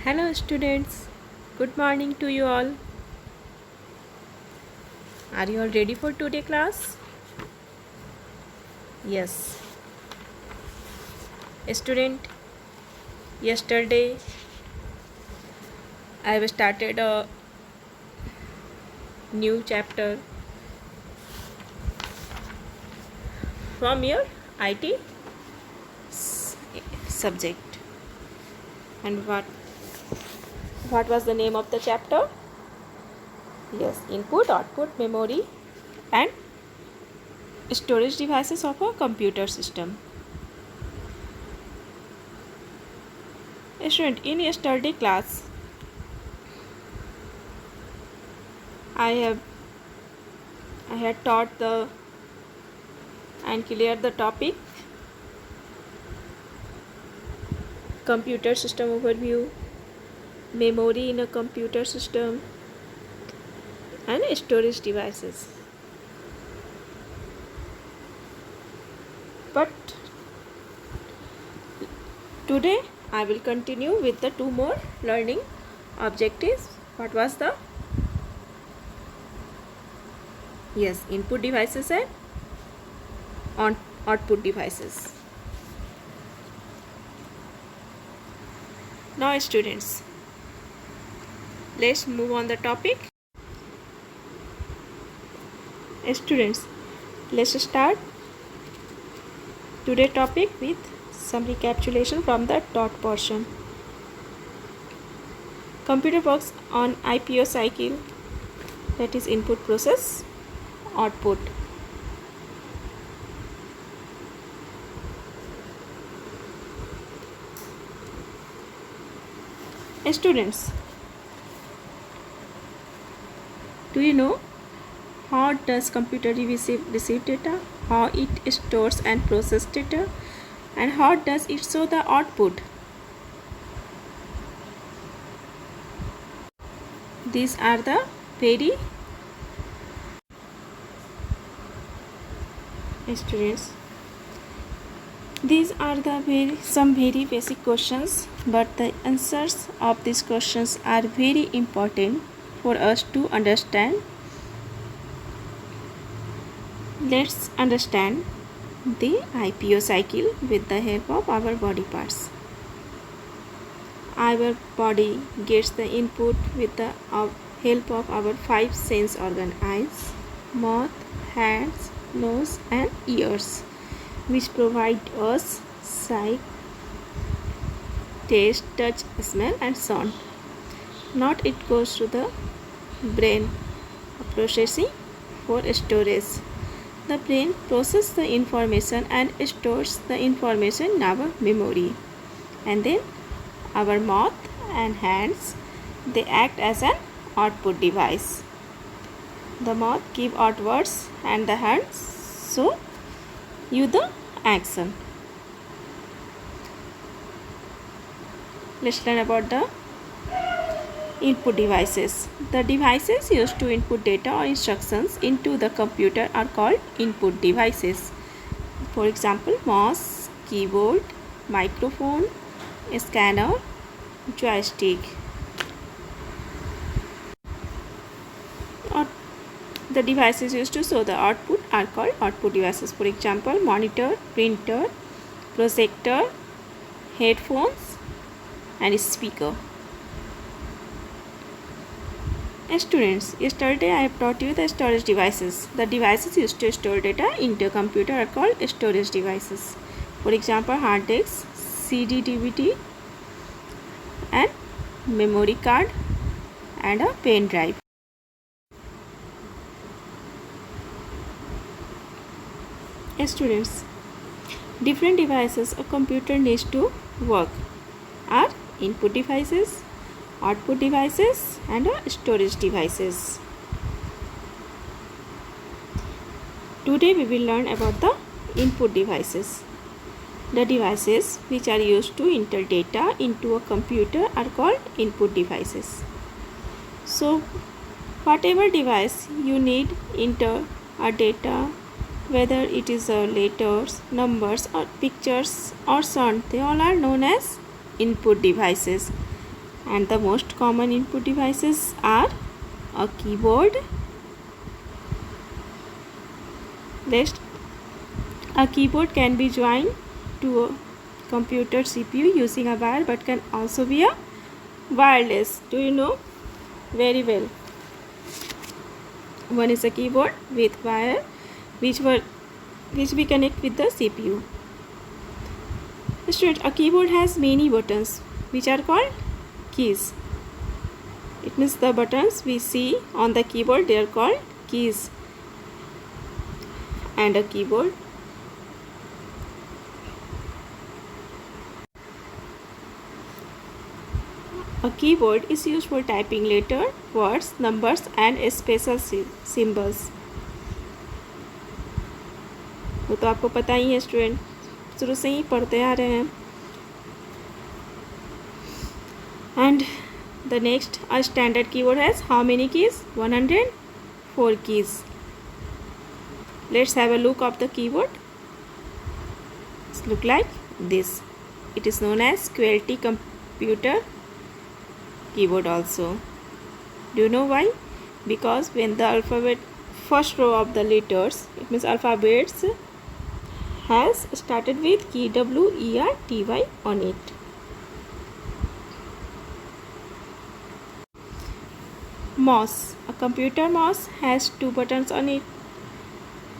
Hello students, good morning to you all. Are you all ready for today class? Yes. Student, yesterday I have started a new chapter from your IT subject. And what was the name of the chapter? Yes, input, output, memory and storage devices of a computer system. Student, in yesterday class I had taught and cleared the topic computer system overview, memory in a computer system and storage devices. But today I will continue with the two more learning objectives. What was the? Yes, input devices and output devices. Now students, let's move on the topic. Students, let's start today's topic with some recapitulation from the taught portion. Computer works on IPO cycle, that is input, process, output. Students, do you know how does computer receive data, how it stores and processes data, and how does it show the output? These are the some very basic questions, but the answers of these questions are very important for us to understand. Let's understand the IPO cycle with the help of our body parts. Our body gets the input with the help of our five sense organ: eyes, mouth, hands, nose and ears, which provide us sight, taste, touch, smell and sound. Now it goes to the brain processing for storage. The brain processes the information and stores the information in our memory. And then our mouth and hands, they act as an output device. The mouth gives out words and the hands show you the action. Let's learn about the input devices. The devices used to input data or instructions into the computer are called input devices. For example, mouse, keyboard, microphone, scanner, joystick. The devices used to show the output are called output devices. For example, monitor, printer, projector, headphones and speaker. Students, yesterday I have taught you the storage devices. The devices used to store data into a computer are called storage devices. For example, hard disk, CD, DVD and memory card and a pen drive. Students, different devices a computer needs to work are input devices, output devices and storage devices. Today we will learn about the input devices. The devices which are used to enter data into a computer are called input devices. So whatever device you need enter a data, whether it is letters, numbers or pictures or sound, they all are known as input devices. And the most common input devices are a keyboard. Next, a keyboard can be joined to a computer CPU using a wire, but can also be a wireless. Do you know? Very well. One is a keyboard with wire which we connect with the CPU. Student, a keyboard has many buttons which are called keys. It means the buttons we see on the keyboard, they are called keys. And a keyboard is used for typing letter, words, numbers and special symbols. वो तो आपको पता ही है student, शुरू से ही पढ़ते आ रहे हैं. And the next, a standard keyboard has how many keys? 104 keys. Let's have a look of the keyboard. It looks like this. It is known as QWERTY computer keyboard also. Do you know why? Because when the alphabet first row of the letters, it means alphabets, has started with key W, E, R, T, Y on it. Mouse. A computer mouse has two buttons on it.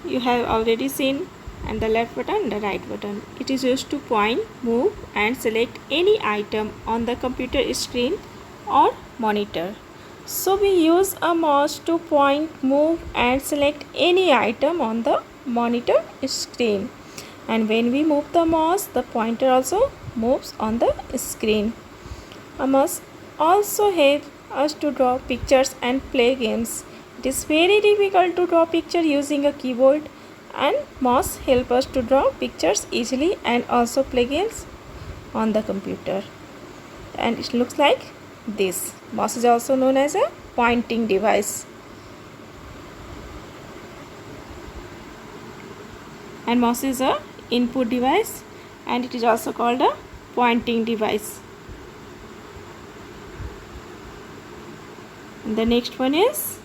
You have already seen, and the left button and the right button. It is used to point, move and select any item on the computer screen or monitor. So we use a mouse to point, move and select any item on the monitor screen. And when we move the mouse, the pointer also moves on the screen. A mouse also helps us to draw pictures and play games. It is very difficult to draw picture using a keyboard, and mouse help us to draw pictures easily and also play games on the computer. And it looks like this. Mouse is also known as a pointing device. And mouse is a input device and it is also called a pointing device. And the next one is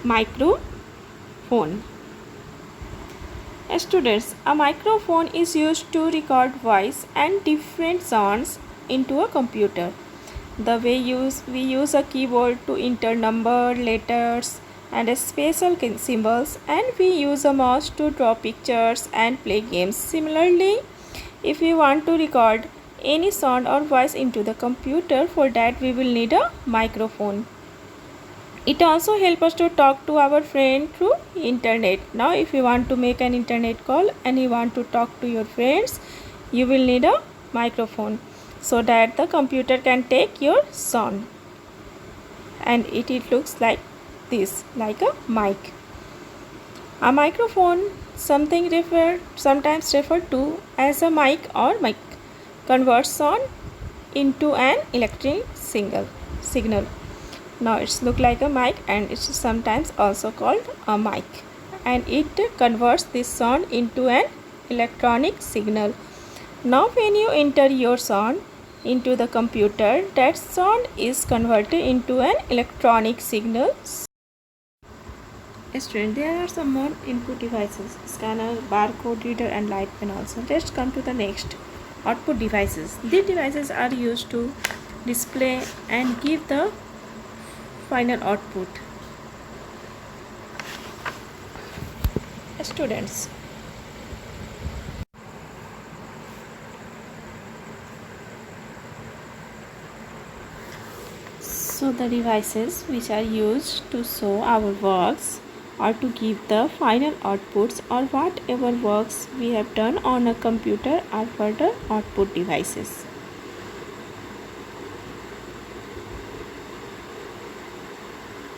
microphone. Students, a microphone is used to record voice and different sounds into a computer. The way we use a keyboard to enter number, letters and special symbols, and we use a mouse to draw pictures and play games. Similarly, if we want to record any sound or voice into the computer, for that we will need a microphone. It also helps us to talk to our friend through internet. Now if you want to make an internet call and you want to talk to your friends, you will need a microphone so that the computer can take your sound. And it looks like this, like a mic. A microphone, sometimes referred to as a mic or mic, converts sound into an electric signal. Now it's look like a mic and it's sometimes also called a mic, and it converts this sound into an electronic signal. Now when you enter your sound into the computer, that sound is converted into an electronic signal. Student, there are some more input devices: scanner, barcode reader and light pen also. Let's come to the next, output devices. These devices are used to display and give the final output. Students, so the devices which are used to show our works or to give the final outputs or whatever works we have done on a computer are called the output devices.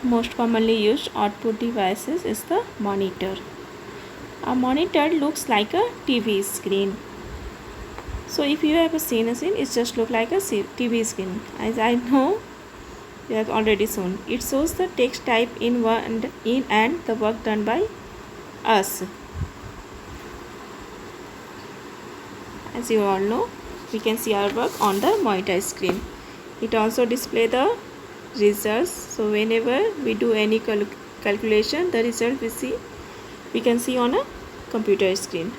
Most commonly used output devices is the monitor. A monitor looks like a TV screen. So if you have seen a scene, it just look like a TV screen. As I know, you have already shown. It shows the text type in and the work done by us. As you all know, we can see our work on the monitor screen. It also display the results. So whenever we do any calculation, the result we can see on a computer screen,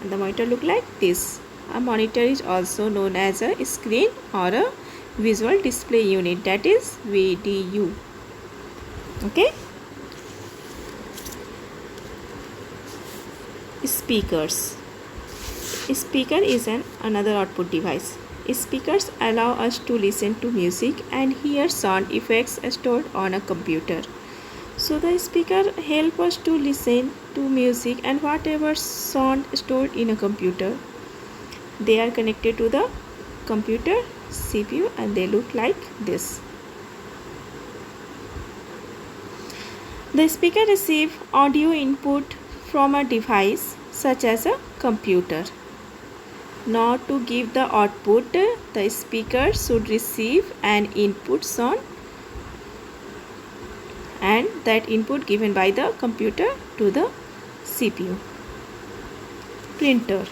and the monitor look like this. A monitor is also known as a screen or a visual display unit, that is VDU. Okay. Speakers. Speaker is another output device. Speakers allow us to listen to music and hear sound effects stored on a computer. So the speaker help us to listen to music and whatever sound stored in a computer. They are connected to the computer CPU and they look like this. The speaker receives audio input from a device such as a computer. Now to give the output, the speaker should receive an input sound and that input given by the computer to the CPU. Printer.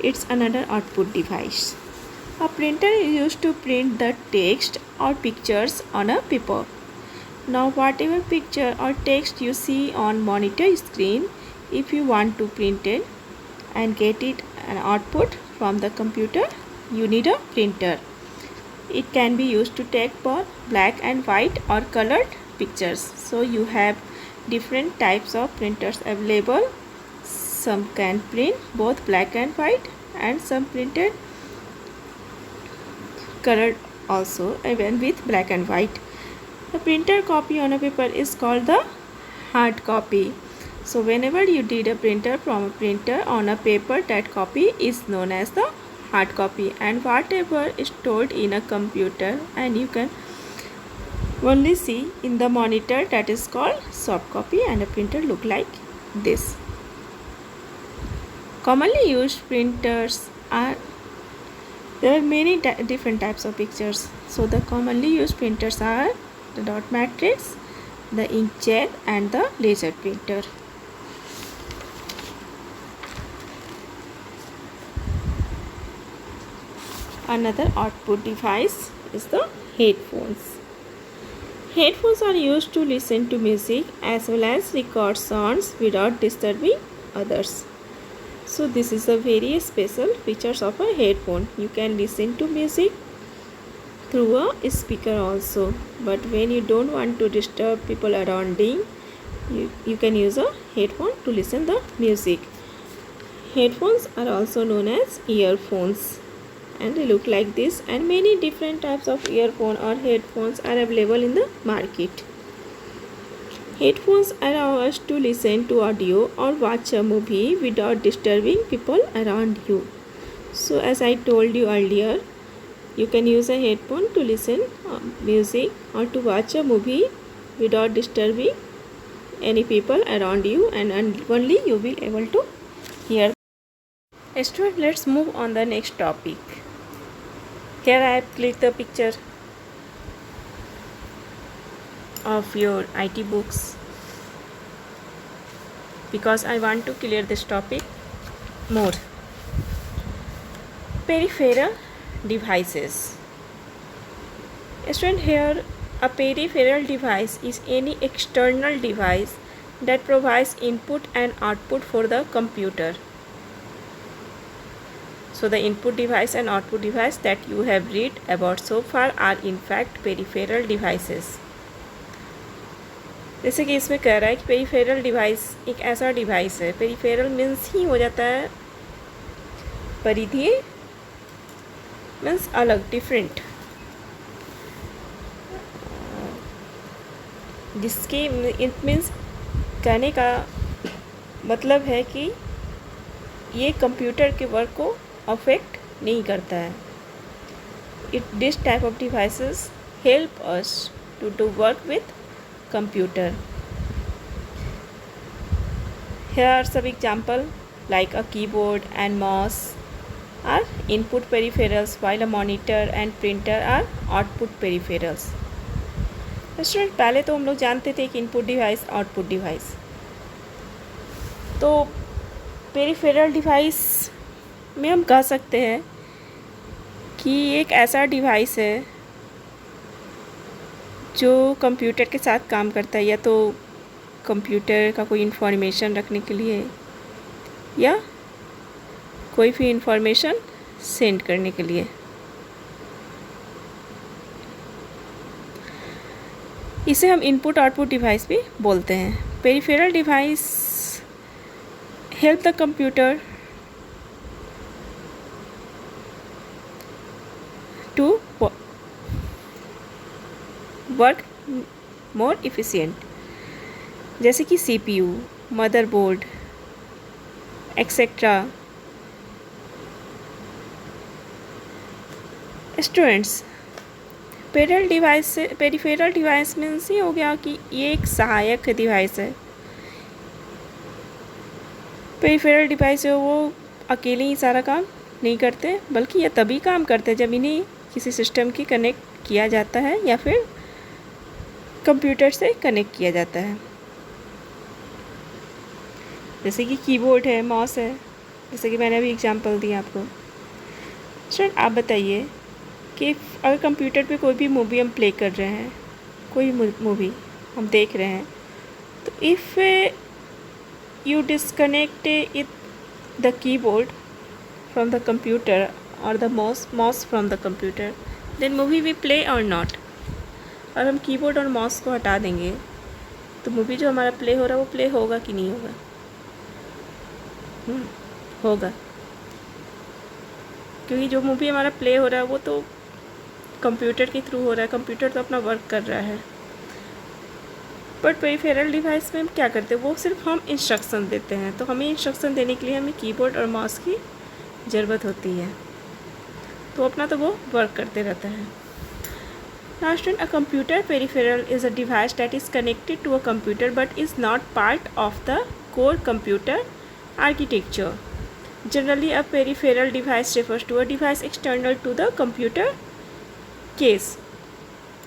It's another output device. A printer is used to print the text or pictures on a paper. Now whatever picture or text you see on monitor screen, if you want to print it and get it an output from the computer, you need a printer. It can be used to take for black and white or colored pictures. So you have different types of printers available. Some can print both black and white and some printed colored also, even with black and white. The printer copy on a paper is called the hard copy. So whenever you did a printer from a printer on a paper, that copy is known as the hard copy, and whatever is stored in a computer and you can only see in the monitor, that is called soft copy, and a printer look like this. Commonly used printers are, there are many different types of pictures. So the commonly used printers are the dot matrix, the inkjet and the laser printer. Another output device is the headphones. Headphones are used to listen to music as well as record sounds without disturbing others. So this is a very special features of a headphone. You can listen to music through a speaker also, but when you don't want to disturb people around you, you can use a headphone to listen the music. Headphones are also known as earphones and they look like this, and many different types of earphone or headphones are available in the market. Headphones allow us to listen to audio or watch a movie without disturbing people around you. So as I told you earlier, you can use a headphone to listen music or to watch a movie without disturbing any people around you, and only you will be able to hear. Students, let's move on the next topic. Here I have clicked the picture of your IT books because I want to clear this topic more. Peripheral devices. Student, here a peripheral device is any external device that provides input and output for the computer. So the input device and output device that you have read about so far are in fact peripheral devices. जैसे कि इसमें कह रहा है कि peripheral device एक ऐसा device है, पेरिफेरल मीन्स ही हो जाता है परिधीय, मीन्स अलग, डिफरेंट, जिसके इट मीन्स कहने का मतलब है कि ये कंप्यूटर के वर्क को अफेक्ट नहीं करता है. This type of devices help us to do work with computer. Here are some examples like a keyboard and mouse are input peripherals, while a monitor and printer are output peripherals. Student, पहले तो हम लोग जानते थे कि input device output device. तो peripheral device में हम कह सकते हैं कि एक ऐसा डिवाइस है जो कंप्यूटर के साथ काम करता है, या तो कंप्यूटर का कोई इंफॉर्मेशन रखने के लिए या कोई भी इंफॉर्मेशन सेंड करने के लिए। इसे हम इनपुट आउटपुट डिवाइस भी बोलते हैं। Peripheral device help the computer to work more efficient, जैसे कि CPU, motherboard etcetera. Students, peripheral device means ये हो गया कि ये एक सहायक डिवाइस है। पेरिफेरल डिवाइस है वो अकेले ही सारा काम नहीं करते, बल्कि ये तभी काम करते हैं जब इन्हें किसी सिस्टम की कनेक्ट किया जाता है या फिर कंप्यूटर से कनेक्ट किया जाता है। जैसे कि कीबोर्ड है, माउस है, जैसे कि मैंने अभी एग्जांपल दिया आपको। स्टूडेंट, आप बताइए कि अगर कंप्यूटर पे कोई भी मूवी हम प्ले कर रहे हैं, कोई मूवी हम देख रहे हैं, तो if you disconnect it the keyboard from the computer और the mouse from the computer, then movie we play और नॉट। और हम कीबोर्ड और माउस को हटा देंगे तो मूवी जो हमारा प्ले हो रहा है वो प्ले होगा कि नहीं होगा? होगा, क्योंकि जो मूवी हमारा प्ले हो रहा है वो तो कंप्यूटर के थ्रू हो रहा है, कंप्यूटर तो अपना वर्क कर रहा है। बट पेरिफेरल डिवाइस में हम क्या करते हैं, वो सिर्फ हम इंस्ट्रक्शन देते हैं, तो हमें इंस्ट्रक्शन देने के लिए हमें कीबोर्ड और माउस की ज़रूरत होती है, तो अपना तो वो वर्क करते रहता है। Now student, a computer peripheral is a device that is connected to a computer but is not part of the core computer architecture. Generally, a peripheral device refers to a device external to the computer case.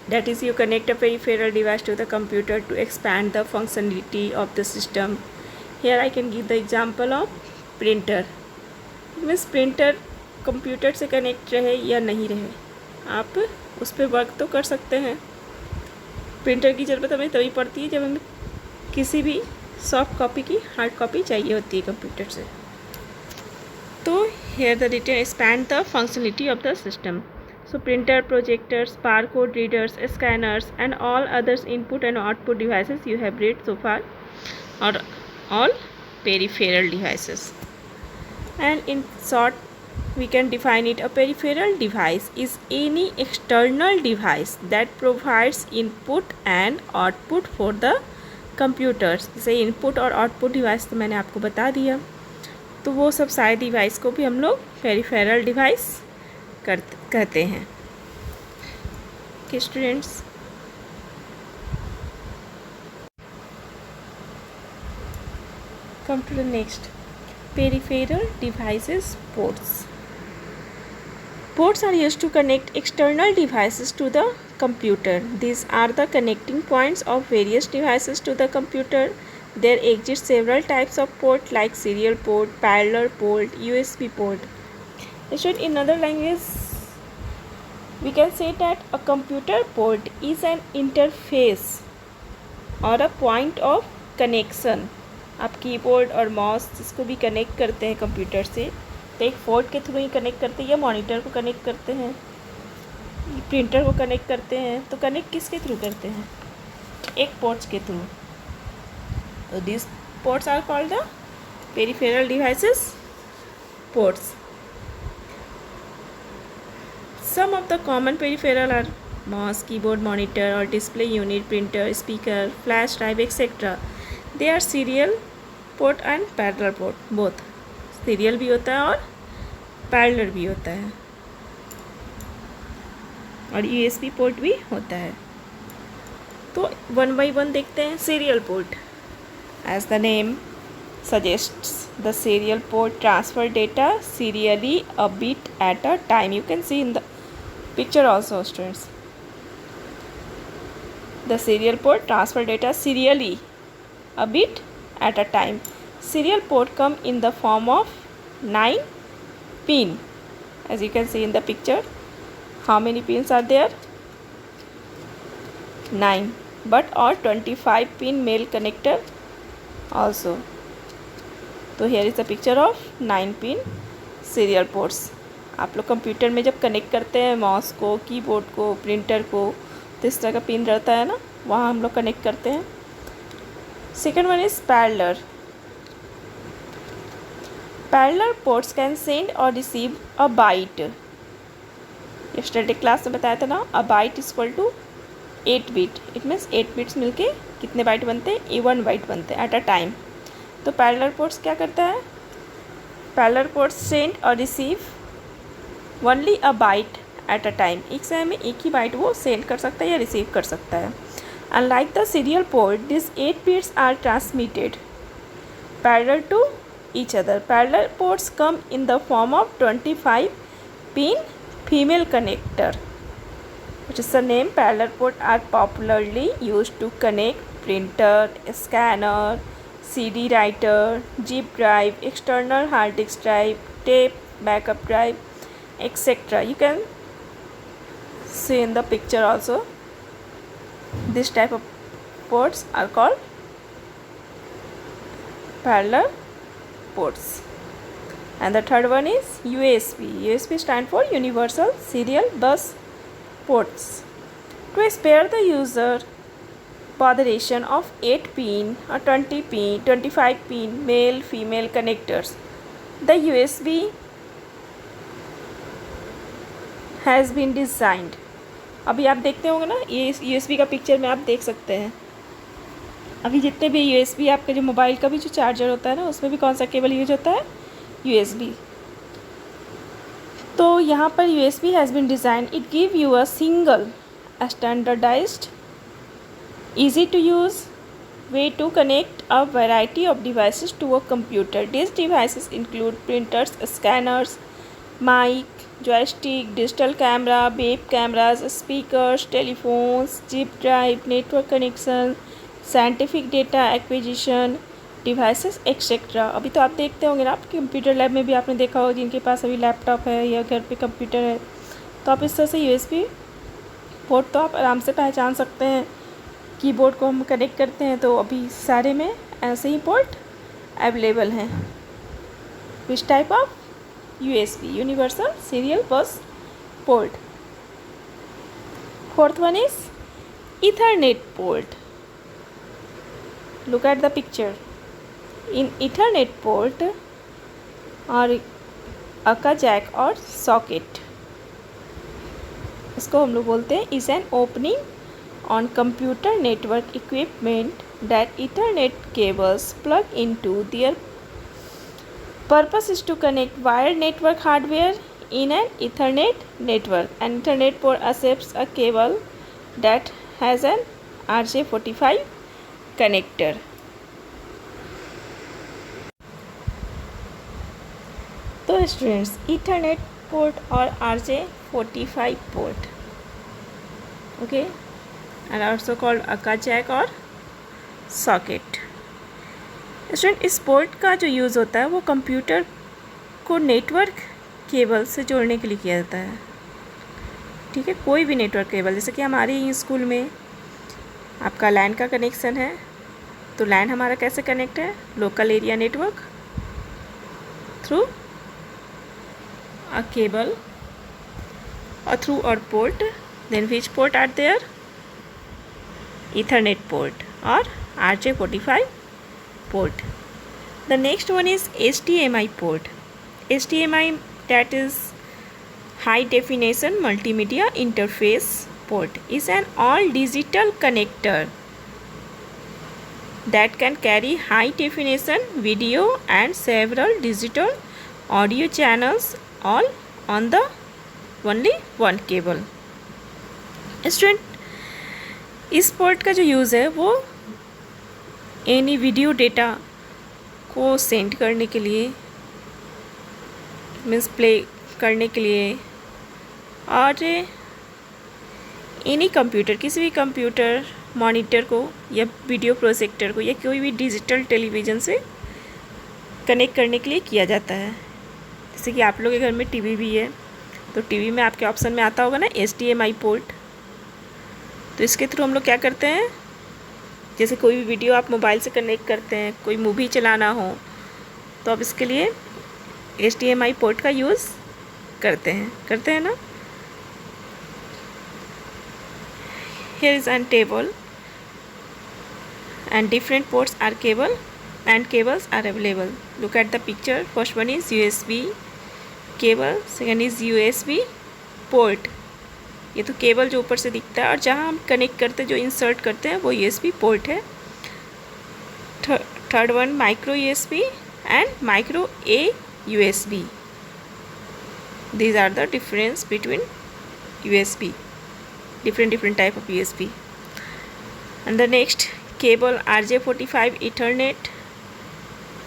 That is, you connect a peripheral device to the computer to expand the functionality of the system. Here I can give the example of printer. Means printer computer से connect रहे या नहीं रहे, आप उस पर work तो कर सकते हैं। प्रिंटर की ज़रूरत हमें तभी पड़ती है जब हमें किसी भी सॉफ्ट कॉपी की हार्ड कॉपी चाहिए होती है कंप्यूटर से। तो here the detail expand the functionality of the system. So printer, projectors, barcode readers, scanners and all others input and output devices you have read so far are all peripheral devices. And in short, we can define it: a peripheral device is any external device that provides input and output for the computers. जैसे input और output device तो मैंने आपको बता दिया, तो वो सब सारे डिवाइस को भी हम लोग पेरिफेरल डिवाइस कहते हैं। Students, come to the next. Peripheral devices ports. Ports are used to connect external devices to the computer. These are the connecting points of various devices to the computer. There exist several types of port like serial port, parallel port, USB port. In other language, we can say that a computer port is an interface or a point of connection. आप keyboard और mouse जिसको भी connect करते हैं computer से, तो एक port के थ्रू ही कनेक्ट करते हैं, या मॉनिटर को कनेक्ट करते हैं, प्रिंटर को कनेक्ट करते हैं, तो कनेक्ट किसके थ्रू करते हैं? एक पोर्ट्स के थ्रू। तो this ports are called the peripheral devices ports. Some of the common peripheral are mouse, keyboard, monitor और display unit, printer, speaker, flash drive etcetera. They are serial port and parallel port, both. Serial भी होता है और parallel भी होता है, और USB port भी होता है। तो वन बाई वन देखते हैं। Serial port, as the name suggests, the serial port transfer data serially a bit at a time. You can see in the picture also, students. The serial port transfer data serially a bit at a time. Serial port come in the form of 9 pin, as you can see in the picture. How many pins are there? 9 but or 25 pin male connector also. तो here is a picture of 9 pin serial ports. आप लोग computer में जब connect करते हैं mouse को, keyboard को, printer को, तो इस तरह का पिन रहता है ना, वहाँ हम लोग कनेक्ट करते हैं. Second one is parallel. Parallel ports can send और receive a byte. Yesterday class में बताया था ना, a byte is equal to 8 bit. It means 8 bits मिलके कितने बाइट बनते हैं? 1 बाइट बनते हैं एट अ टाइम. तो पैरेलल पोर्ट्स क्या करता है? पैरेलल पोर्ट्स सेंड और receive only a byte at a time. एक समय में एक ही बाइट वो सेंड कर सकता है या रिसीव कर सकता है. Unlike the serial port, these 8 bits are transmitted parallel to each other. Parallel ports come in the form of 25 pin female connector, which is the name. Parallel ports are popularly used to connect printer, scanner, CD writer, zip drive, external hard disk drive, tape, backup drive, etc. You can see in the picture also. This type of ports are called parallel ports. And the third one is USB. USB stands for Universal Serial Bus Ports. To spare the user botheration of 8 pin or 20 pin, 25 pin male female connectors, the USB has been designed. अभी आप देखते होंगे ना, ये USB का picture में आप देख सकते हैं. अभी जितने भी USB आपका जो मोबाइल का भी जो चार्जर होता है ना, उसमें भी कौन सा केबल यूज होता है? USB. तो यहाँ पर USB has been design. It give you a single standardized easy to use way to connect a variety of devices to a computer. These devices include printers, scanners, mic, joystick, digital camera, web cameras, speakers, telephones, zip drive, network connection, scientific data acquisition devices, etc. अभी तो आप देखते होंगे ना, आपके computer lab में भी आपने देखा होगा जिनके पास अभी लैपटॉप है या घर पे कंप्यूटर है, तो आप इस तरह से USB पोर्ट तो आप आराम से पहचान सकते हैं. कीबोर्ड को हम कनेक्ट करते हैं तो अभी सारे में ऐसे ही पोर्ट अवेलेबल हैं. Which type of? USB, Universal Serial Bus Port. Fourth one is Ethernet port. Look at the picture. In Ethernet port or ACA jack or socket, इसको हम लोग बोलते हैं is an opening on computer network equipment that Ethernet cables plug into. Their purpose is to connect wired network hardware in an Ethernet network. An Ethernet port accepts a cable that has an RJ45 connector. तो students, Ethernet port और RJ45 port, okay, and also called ACA jack और socket. Student, इस port का जो use होता है वो computer को नेटवर्क केबल से जोड़ने के लिए किया जाता है. ठीक है, कोई भी नेटवर्क केबल, जैसे कि हमारे ही स्कूल में आपका लैन का कनेक्शन है, तो लैन हमारा कैसे कनेक्ट है? Local area network through a cable और थ्रू और port. Then which port are there? Ethernet port or RJ45 port. The next one is HDMI port. HDMI, that is high definition multimedia interface port, is an all digital connector that can carry high definition video and several digital audio channels all on the only one cable. Student, इस port का जो use है वो any video data को send करने के लिए, means play करने के लिए, और एनी कंप्यूटर, किसी भी कंप्यूटर मॉनिटर को या वीडियो प्रोजेक्टर को या कोई भी डिजिटल टेलीविज़न से कनेक्ट करने के लिए किया जाता है. जैसे कि आप लोग के घर में टीवी भी है, तो टीवी में आपके ऑप्शन में आता होगा ना HDMI पोर्ट. तो इसके थ्रू हम लोग क्या करते हैं, जैसे कोई भी वीडियो आप मोबाइल से कनेक्ट करते हैं, कोई मूवी चलाना हो, तो अब इसके लिए HDMI पोर्ट का यूज़ करते हैं ना। Here is an table and different ports are cables are available. Look at the picture. First one is USB cable, second is USB port. ये तो केबल जो ऊपर से दिखता है, और जहाँ हम कनेक्ट करते जो इंसर्ट करते हैं वो USB पोर्ट है। Third one micro USB and micro AUSB. These are the difference between USB, different type of USB. And the next cable RJ45 Ethernet,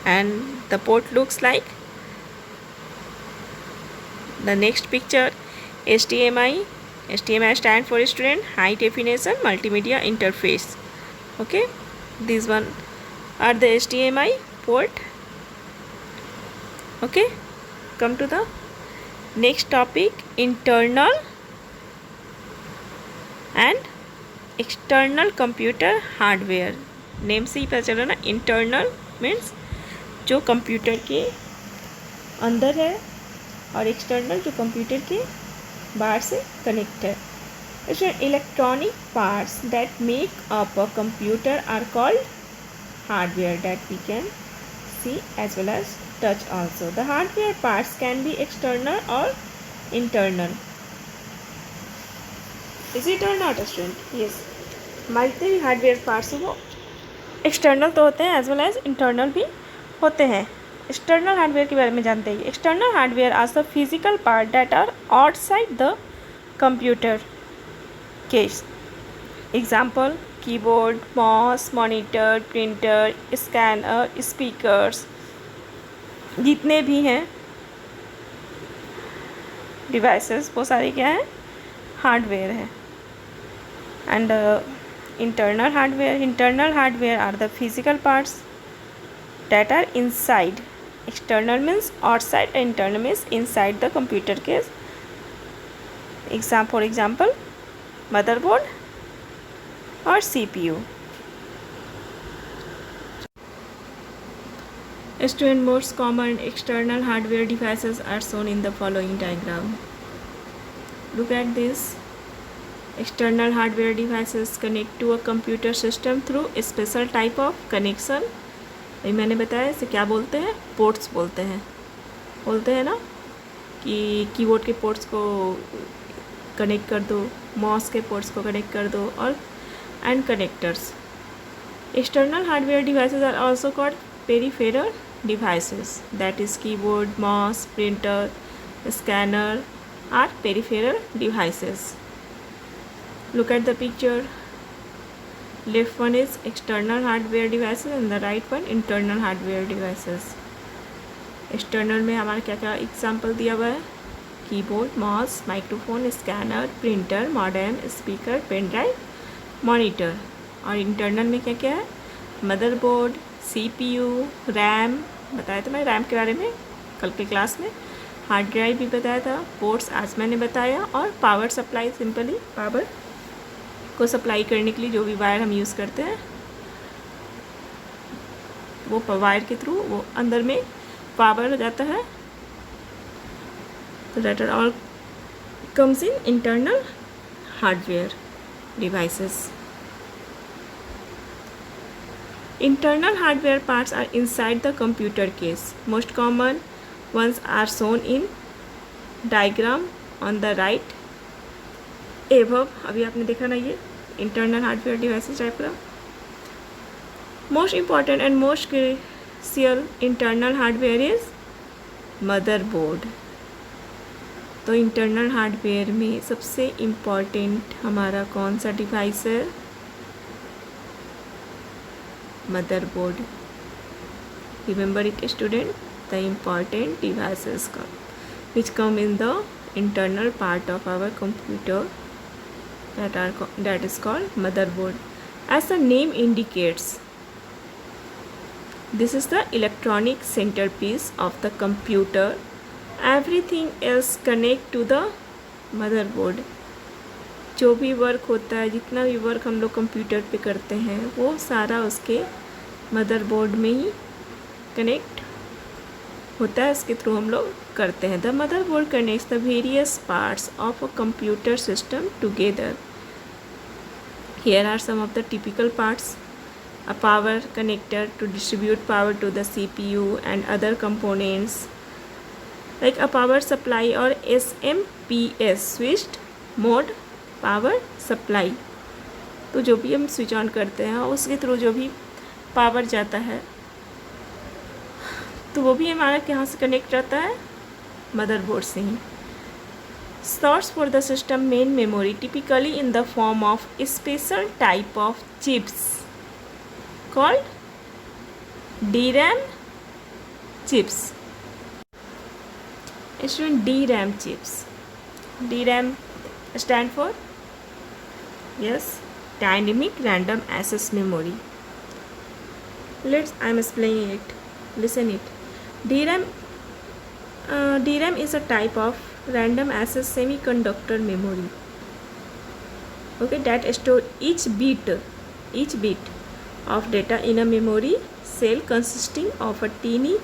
and the port looks like. The next picture HDMI stand for student high definition multimedia interface. Okay, these one are the HDMI port. Okay, come to the next topic, internal and external computer hardware. Name से ही पता चल रहा ना, internal means जो computer के अंदर है, और एक्सटर्नल जो कंप्यूटर के बाहर से कनेक्ट है. Electronic parts that make up a computer are called hardware that we can see as well as touch also. The hardware parts can be external और internal. Is it or not, student? Yes. हमारे जितने भी hardware parts हैं वो external तो होते हैं as well as internal भी होते हैं. एक्सटर्नल हार्डवेयर के बारे में जानते हैं. External hardware are the physical part that are outside the computer case. Example keyboard, mouse, monitor, printer, scanner, speakers, जितने भी हैं डिवाइसेस वो सारे क्या हैं, हार्डवेयर है. And internal hardware are the physical parts that are inside. External means outside and internal means inside the computer case. For example motherboard or CPU. Student, most common external hardware devices are shown in the following diagram. Look at this. External hardware devices connect to a computer system through a special type of connection. ये मैंने बताया, इसे क्या बोलते हैं, ports बोलते हैं ना, कि कीबोर्ड के पोर्ट्स को कनेक्ट कर दो, माउस के पोर्ट्स को कनेक्ट कर दो, और end connectors. External hardware devices are also called peripheral devices. That is keyboard, mouse, printer, scanner are peripheral devices. Look at the picture. Left one is external hardware devices and the right one internal hardware devices. External में हमारा क्या क्या example दिया हुआ है, keyboard, mouse, microphone, scanner, printer, modem, speaker, pen drive, monitor. और internal में क्या क्या है, मदरबोर्ड, CPU, रैम, बताया था मैं रैम के बारे में कल के क्लास में, हार्ड ड्राइव भी बताया था, पोर्ट्स आज मैंने बताया, और पावर सप्लाई, सिंपली पावर को सप्लाई करने के लिए जो भी वायर हम यूज़ करते हैं वो वायर के थ्रू वो अंदर में पावर हो जाता है. तो that are all comes in internal hardware devices. Internal hardware parts are inside the computer case. Most common ones are shown in diagram on the right. अभी आपने देखा ना ये internal hardware devices diagram. Most important and most crucial internal hardware is motherboard. तो internal hardware में सबसे important हमारा कौन सा डिवाइस है, motherboard. Remember it student, the important devices which come in the internal part of our computer that is called motherboard. As the name indicates, this is the electronic centerpiece of the computer. Everything else connect to the motherboard. जो भी work होता है, जितना भी work हम लोग computer पे करते हैं, वो सारा उसके मदरबोर्ड में ही कनेक्ट होता है, उसके थ्रू हम लोग करते हैं। The motherboard connects the various parts of a computer system together. Here are some of the typical parts: a power connector to distribute power to the CPU and other components, like a power supply or SMPS, switched mode power supply। तो जो भी हम switch on करते हैं उसके through जो भी power जाता है तो वो भी हमारा कहाँ से कनेक्ट रहता है, मदरबोर्ड से ही। Slots for the system main memory, typically in the form of a special type of chips called DRAM chips. Student, DRAM chips. DRAM stand for, yes, dynamic random access memory. I'm explaining it. Listen it. DRAM is a type of random access semiconductor memory. Okay, that store each bit of data in a memory cell consisting of a teeny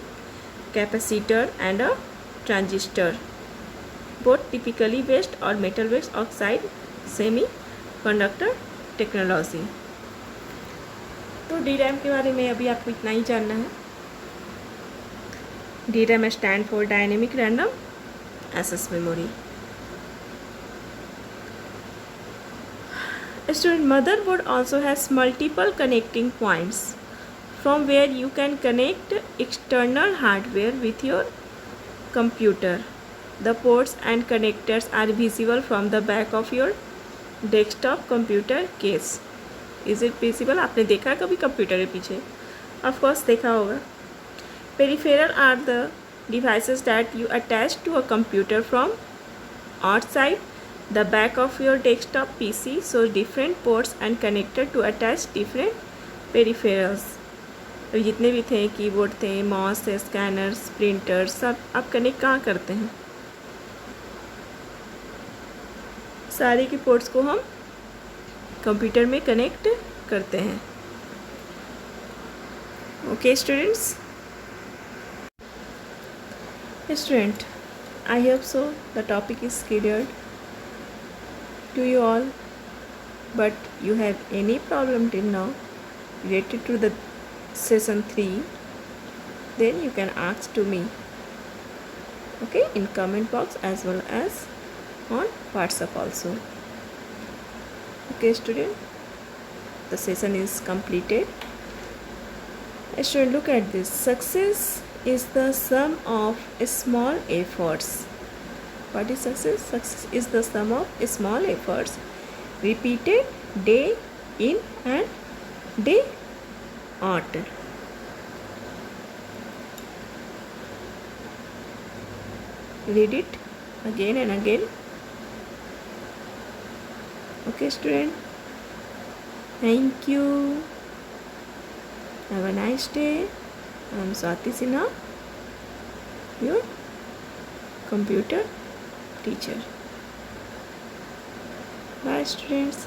capacitor and a transistor, both typically based on metal based oxide semiconductor technology। तो DRAM के बारे में अभी आपको इतना ही जानना है। DRAM stand for dynamic random access memory. Student, motherboard also has multiple connecting points from where you can connect external hardware with your computer. The ports and connectors are visible from the back of your desktop computer case. Is it visible? आपने देखा कभी computer के पीछे? Of course देखा होगा। Peripheral are the devices that you attach to a computer from outside the back of your desktop PC, so different ports and connector to attach different peripherals। तो जितने भी थे, कीबोर्ड थे, mouse थे, scanners, printers, सब आप connect कहाँ करते हैं? सारे के पोर्ट्स को हम कंप्यूटर में कनेक्ट करते हैं। Okay students, I hope so the topic is clear to you all, but you have any problem till now related to the session 3, then you can ask to me, okay, in comment box as well as on WhatsApp also। Okay student, the session is completed। Student, look at this. Success is the sum of small efforts. What is success? Success is the sum of small efforts repeated day in and day out। Read it again and again। Okay student, thank you, have a nice day। I am Swati Sinha, your computer teacher। Bye students।